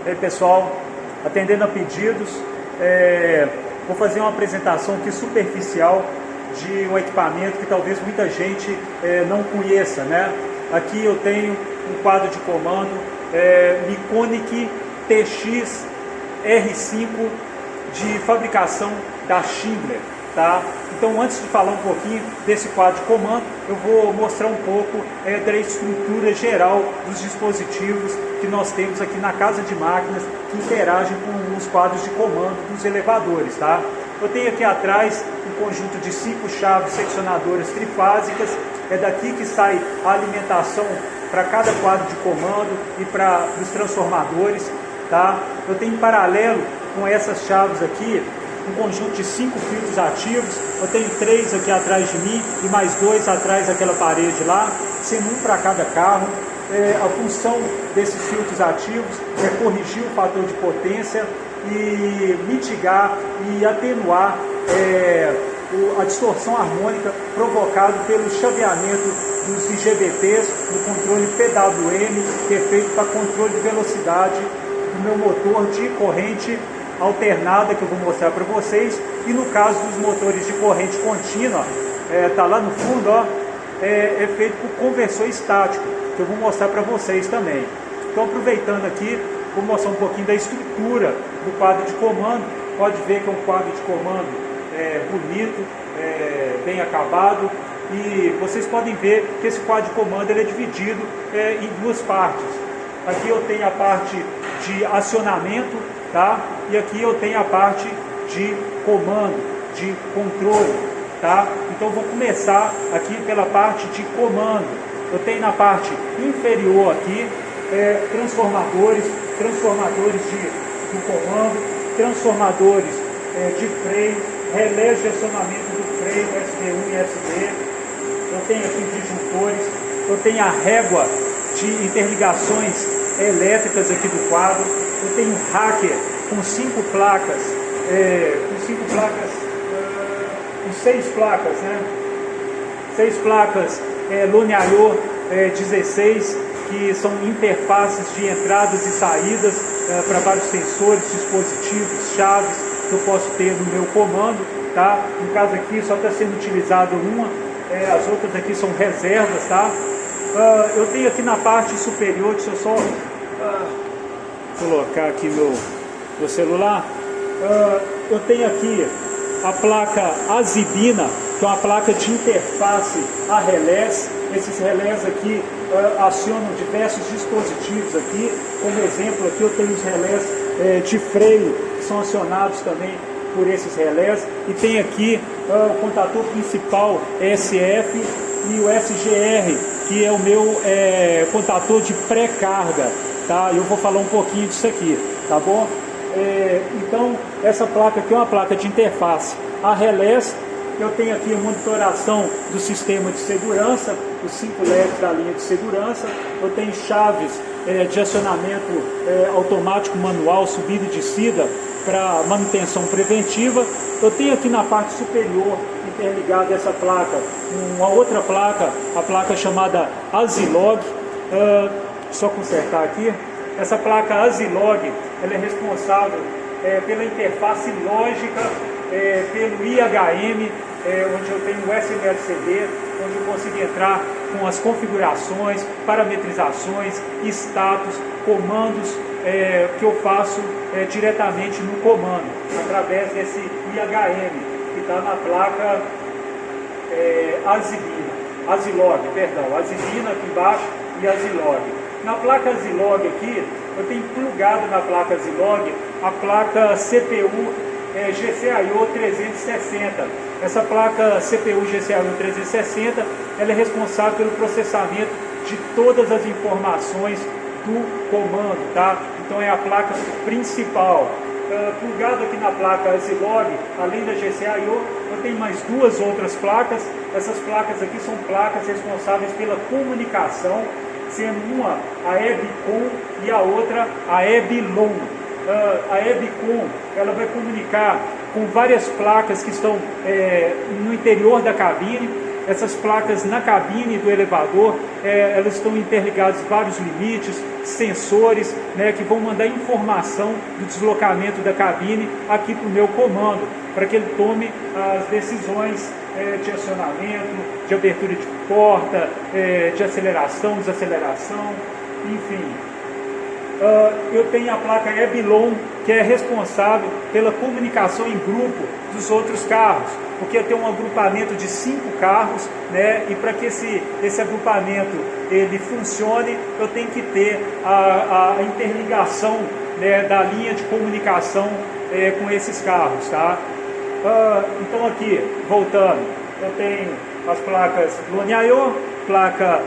E aí, pessoal, atendendo a pedidos, vou fazer uma apresentação aqui superficial de um equipamento que talvez muita gente não conheça, né? Aqui eu tenho um quadro de comando Miconic TX R5 de fabricação da Schindler, tá? Então, antes de falar um pouquinho desse quadro de comando, eu vou mostrar um pouco da estrutura geral dos dispositivos que nós temos aqui na casa de máquinas que interagem com os quadros de comando dos elevadores, tá? Eu tenho aqui atrás um conjunto de 5 chaves seccionadoras trifásicas, é daqui que sai a alimentação para cada quadro de comando e para os transformadores, tá? Eu tenho em paralelo com essas chaves aqui um conjunto de 5 filtros ativos. Eu tenho 3 aqui atrás de mim e mais 2 atrás daquela parede lá, sendo um para cada carro. A função desses filtros ativos é corrigir o fator de potência e mitigar e atenuar a distorção harmônica provocada pelo chaveamento dos IGBTs do controle PWM, que é feito para controle de velocidade do meu motor de corrente alternada, que eu vou mostrar para vocês. E no caso dos motores de corrente contínua, tá lá no fundo, ó, é feito por conversor estático, que eu vou mostrar para vocês também. Então, aproveitando aqui, vou mostrar um pouquinho da estrutura do quadro de comando. Pode ver que é um quadro de comando bonito, bem acabado, e vocês podem ver que esse quadro de comando ele é dividido em 2 partes. Aqui eu tenho a parte de acionamento, tá? E aqui eu tenho a parte de comando, de controle, tá? Então vou começar aqui pela parte de comando. Eu tenho na parte inferior aqui transformadores do comando, transformadores de freio, relés de acionamento do freio SD1 e SD. Eu tenho aqui disjuntores, eu tenho a régua de interligações elétricas aqui do quadro. Eu tenho um hacker com 5 placas, com 6 placas, né? 6 placas Loniarô 16, que são interfaces de entradas e saídas para vários sensores, dispositivos, chaves que eu posso ter no meu comando, tá? No caso aqui só está sendo utilizado uma, as outras aqui são reservas, tá? Eu tenho aqui na parte superior, deixa eu só colocar aqui meu celular. Eu tenho aqui a placa Azibina, que é uma placa de interface a relés. Esses relés aqui acionam diversos dispositivos aqui. Como exemplo, aqui eu tenho os relés de freio, que são acionados também por esses relés. E tem aqui o contator principal SF e o SGR, que é o meu contator de pré-carga, tá? Eu vou falar um pouquinho disso aqui, tá bom? Então, essa placa aqui é uma placa de interface a relés. Eu tenho aqui a monitoração do sistema de segurança, os 5 LEDs da linha de segurança. Eu tenho chaves de acionamento automático manual, subida e descida, para manutenção preventiva. Eu tenho aqui na parte superior, interligada essa placa, uma outra placa, a placa chamada Azilog. Só consertar aqui. Essa placa Azilog, ela é responsável pela interface lógica, pelo IHM, onde eu tenho o SMLCD, onde eu consigo entrar com as configurações, parametrizações, status, comandos que eu faço diretamente no comando, através desse IHM, que está na placa Azilog, Azibina aqui embaixo e Azilog. Na placa Azilog aqui, eu tenho plugado na placa Azilog a placa CPU GCIO 360. Essa placa CPU GCIO 360, ela é responsável pelo processamento de todas as informações do comando, tá? Então é a placa principal. Plugado aqui na placa Azilog, além da GCIO, eu tenho mais 2 outras placas. Essas placas aqui são placas responsáveis pela comunicação, sendo uma a EBCOM e a outra a EBLON. A EBCOM, ela vai comunicar com várias placas que estão no interior da cabine. essas placas na cabine do elevador, elas estão interligadas vários limites, sensores, né, que vão mandar informação do deslocamento da cabine aqui para o meu comando, para que ele tome as decisões de acionamento, de abertura de porta, de aceleração, desaceleração, enfim. Eu tenho a placa Ebilon, que é responsável pela comunicação em grupo dos outros carros, porque eu tenho um agrupamento de 5 carros, né? E para que esse agrupamento ele funcione, eu tenho que ter a interligação, né, da linha de comunicação com esses carros, tá? Então aqui, voltando, eu tenho as placas Loniayo, placa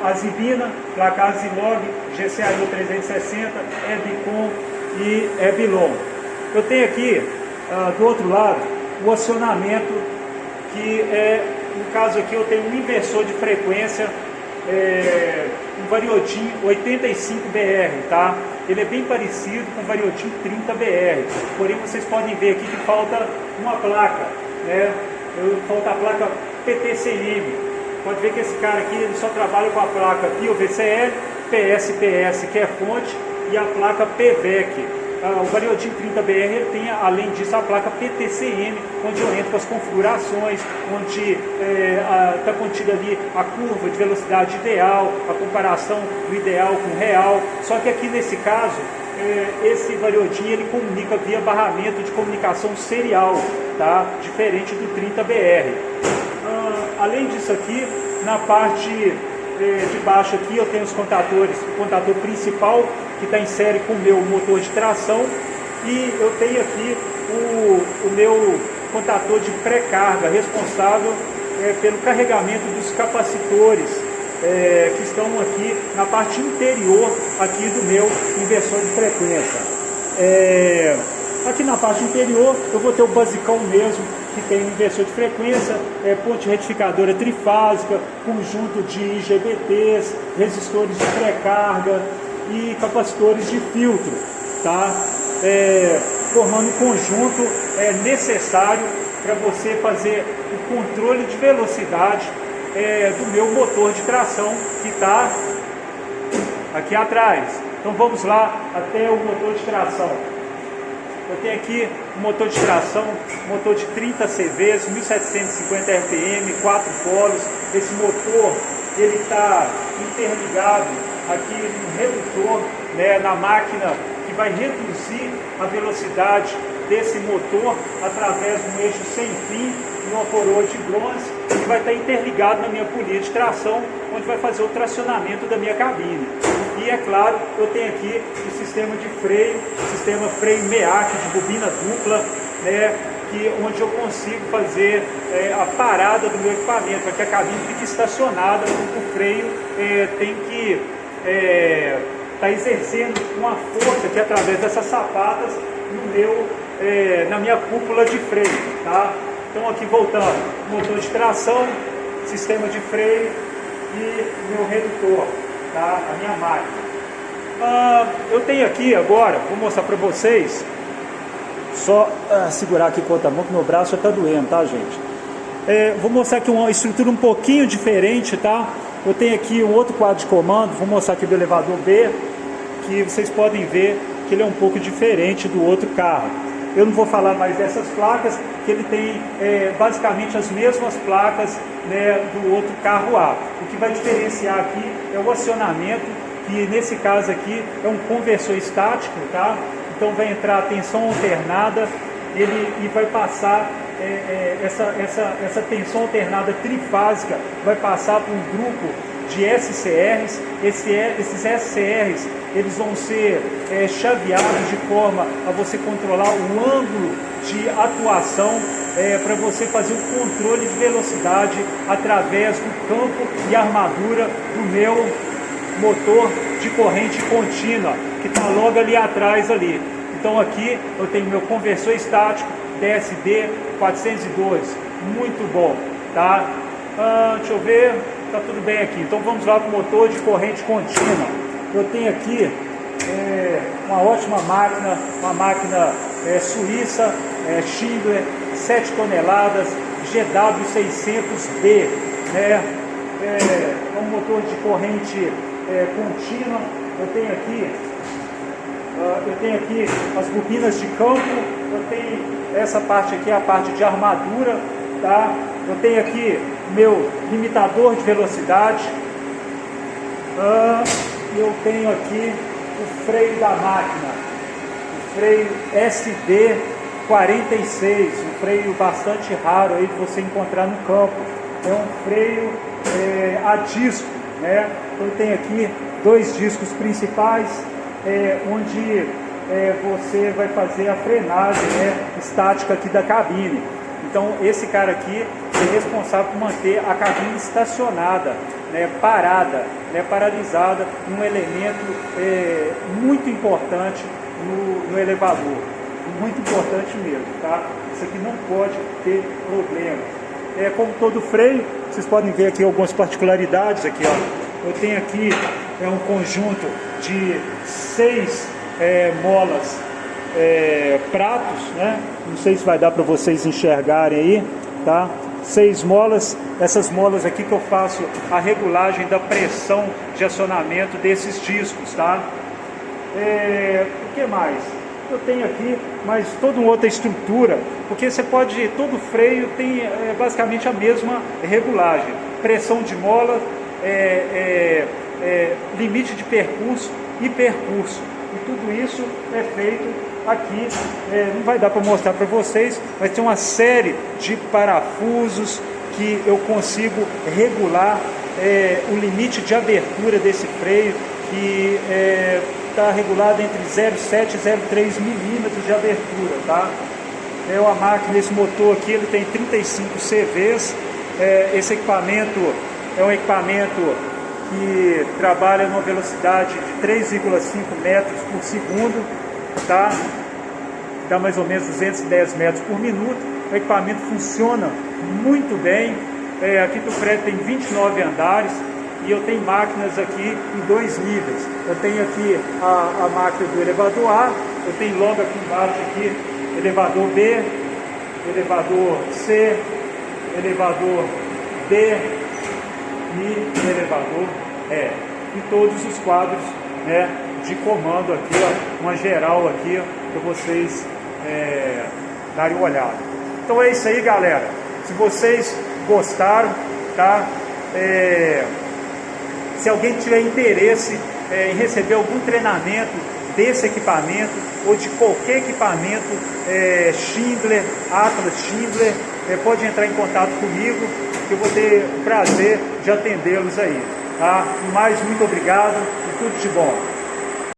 Azibina, placa Azilog, GCAU 360, Ebicon e Ebilon. Eu tenho aqui, do outro lado, o acionamento, que no caso aqui eu tenho um inversor de frequência, um Variodin 85BR, tá? Ele é bem parecido com o Variodin 30BR, porém vocês podem ver aqui que falta uma placa, né? Falta a placa PTCM. Pode ver que esse cara aqui ele só trabalha com a placa PIO-VCL, PSPS, que é fonte, e a placa PVEC. O Variodin 30BR tem, além disso, a placa PTCM, onde eu entro com as configurações, onde está contida ali a curva de velocidade ideal, a comparação do ideal com o real. Só que aqui nesse caso, esse Variodin ele comunica via barramento de comunicação serial, tá? Diferente do 30BR. Além disso aqui, na parte de baixo aqui eu tenho os contadores, o contador principal que está em série com o meu motor de tração, e eu tenho aqui o meu contador de pré-carga, responsável pelo carregamento dos capacitores que estão aqui na parte interior aqui do meu inversor de frequência. Aqui na parte interior eu vou ter o basicão mesmo, que tem um inversor de frequência, ponte retificadora trifásica, conjunto de IGBTs, resistores de pré-carga e capacitores de filtro, tá? Formando um conjunto necessário para você fazer o controle de velocidade do meu motor de tração, que está aqui atrás. Então vamos lá até o motor de tração. Eu tenho aqui um motor de tração, motor de 30 CVs, 1750 RPM, 4 polos. Esse motor ele está interligado aqui no redutor, né, na máquina que vai reduzir a velocidade desse motor através de um eixo sem fim e uma coroa de bronze, que vai estar interligado na minha polia de tração, onde vai fazer o tracionamento da minha cabine. E é claro, eu tenho aqui o sistema de freio, sistema freio MEAC de bobina dupla, né, onde eu consigo fazer a parada do meu equipamento, para que a cabine fique estacionada. O freio tem que estar exercendo uma força aqui através dessas sapatas na minha cúpula de freio, tá? Então aqui voltando, motor de tração, sistema de freio e meu redutor, tá? A minha máquina. Eu tenho aqui agora, vou mostrar para vocês, só segurar aqui com a outra mão que meu braço já está doendo, tá, gente? Vou mostrar aqui uma estrutura um pouquinho diferente, tá? Eu tenho aqui um outro quadro de comando, vou mostrar aqui do elevador B, que vocês podem ver que ele é um pouco diferente do outro carro. Eu não vou falar mais dessas placas, que ele tem basicamente as mesmas placas, né, do outro carro A. O que vai diferenciar aqui é o acionamento, que nesse caso aqui é um conversor estático, tá? Então vai entrar a tensão alternada, e vai passar essa tensão alternada trifásica, vai passar por um grupo de SCRs. Esses SCRs eles vão ser chaveados de forma a você controlar o ângulo de atuação, para você fazer o controle de velocidade através do campo e armadura do meu motor de corrente contínua, que está logo ali atrás ali. Então aqui eu tenho meu conversor estático DSD 402, muito bom, tá? Deixa eu ver, tá tudo bem aqui. Então vamos lá para o motor de corrente contínua. Eu tenho aqui uma ótima máquina, uma máquina suíça, Schindler, 7 toneladas, GW600B, né? É um motor de corrente contínua. Eu tenho aqui as bobinas de campo, eu tenho essa parte aqui, a parte de armadura, tá? Eu tenho aqui meu limitador de velocidade, eu tenho aqui o freio da máquina, o freio SD46, um freio bastante raro aí de você encontrar no campo. É um freio a disco, né? Então eu tenho aqui 2 discos principais, onde você vai fazer a frenagem, né, estática aqui da cabine. Então esse cara aqui é responsável por manter a cabine estacionada, né, parada, né, paralisada, um elemento muito importante no elevador, muito importante mesmo, tá? Isso aqui não pode ter problema. Como todo freio, vocês podem ver aqui algumas particularidades aqui, ó. Eu tenho aqui um conjunto de 6 molas pratos, né? Não sei se vai dar para vocês enxergarem aí, tá? 6 molas, essas molas aqui que eu faço a regulagem da pressão de acionamento desses discos, tá? O que mais? Eu tenho aqui mais toda uma outra estrutura, porque você pode, todo freio tem basicamente a mesma regulagem, pressão de mola, limite de percurso e percurso, e tudo isso é feito aqui. Não vai dar para mostrar para vocês, mas tem uma série de parafusos que eu consigo regular o limite de abertura desse freio, que está regulado entre 0,7 e 0,3 milímetros de abertura, tá? A máquina, esse motor aqui, ele tem 35 CVs. Esse equipamento é um equipamento que trabalha numa velocidade de 3,5 metros por segundo, tá? Dá mais ou menos 210 metros por minuto. O equipamento funciona muito bem. Aqui o prédio tem 29 andares e eu tenho máquinas aqui em 2 níveis. Eu tenho aqui a máquina do elevador A, eu tenho logo aqui embaixo aqui elevador B, elevador C, elevador D e elevador E. E todos os quadros, né, de comando aqui, ó, uma geral aqui para vocês darem uma olhada. Então é isso aí, galera. Se vocês gostaram, tá? Se alguém tiver interesse em receber algum treinamento desse equipamento ou de qualquer equipamento Schindler, Atlas Schindler, pode entrar em contato comigo, que eu vou ter o prazer de atendê-los aí, tá? E mais, muito obrigado e tudo de bom.